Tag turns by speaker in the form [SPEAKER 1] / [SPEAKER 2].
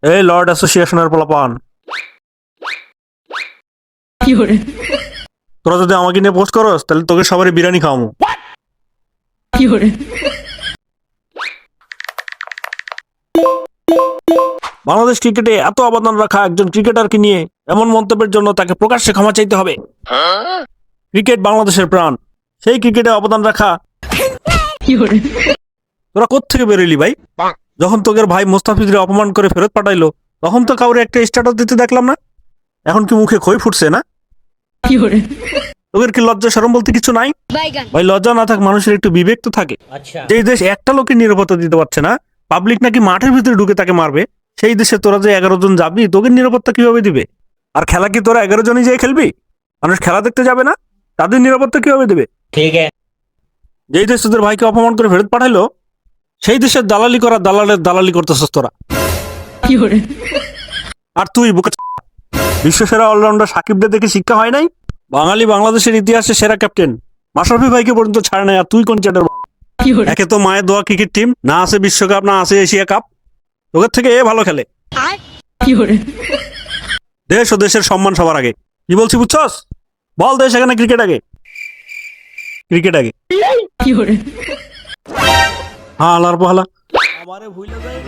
[SPEAKER 1] এই লর্ড অ্যাসোসিয়েশনের পোলাপান, তোরা যদি আমাকে নিয়ে পোস্ট করস তাহলে তোকে সবারই বিরিয়ানি খাওয়ামু। বাংলাদেশ ক্রিকেটে এত অবদান রাখা একজন ক্রিকেটারকে নিয়ে এমন মন্তব্যের জন্য তাকে প্রকাশ্যে ক্ষমা চাইতে হবে। ক্রিকেট বাংলাদেশের প্রাণ, সেই ক্রিকেটে অবদান রাখা। তোরা কোত্থেকে বেরোলি ভাই? যখন তোদের ভাই মোস্তাফিজরে অপমান করে ফেরত পাঠাইলো তখন তো কাউরে একটা স্ট্যাটাস দিতে দেখলাম না। এখন কি মুখে খই ফুটছে না? তোদের কি লজ্জা শরম বলতে কিছু নাই? ভাই লজ্জা না থাক, মানুষের একটু বিবেক তো থাকে। যে দেশ একটা লোকের নিরাপত্তা দিতে পারছে না, পাবলিক নাকি মাঠের ভিতরে ঢুকে তাকে মারবে, সেই দেশে তোরা যে 11 জন যাবি, তোদের নিরাপত্তা কিভাবে দিবে? আর খেলা কি তোরা 11 জনই যেয়ে খেলবি? মানুষ খেলা দেখতে যাবে না, তাদের নিরাপত্তা কিভাবে দেবে? ঠিক আছে। যেই দেশ তোদের ভাইকে অপমান করে ফেরত পাঠাইলো সেই দেশের দালালি করা দালালের দালালি করতেছস তোরা। আর তুই বোকা বিশ্বসেরা অলরাউন্ডার সাকিবদের দেখে শিক্ষা হয় নাই? বাঙালি বাংলাদেশের ইতিহাসে সেরা ক্যাপ্টেন মাশরাফি ভাইকে পর্যন্ত ছাড়ে নাই, আর তুই কোন চ্যাটার? একে তো মায়ের দোয়া ক্রিকেট টিম, না আছে বিশ্বকাপ, না আছে এশিয়া কাপ, তোদের থেকে এ ভালো খেলে। দেশ ও দেশের সম্মান সবার আগে। কি বলছি বুঝছস? বল দেশ এখানে ক্রিকেট আগে, ক্রিকেট আগে। হ্যাঁ আলার পাহালা আমারে ভুলে যায়।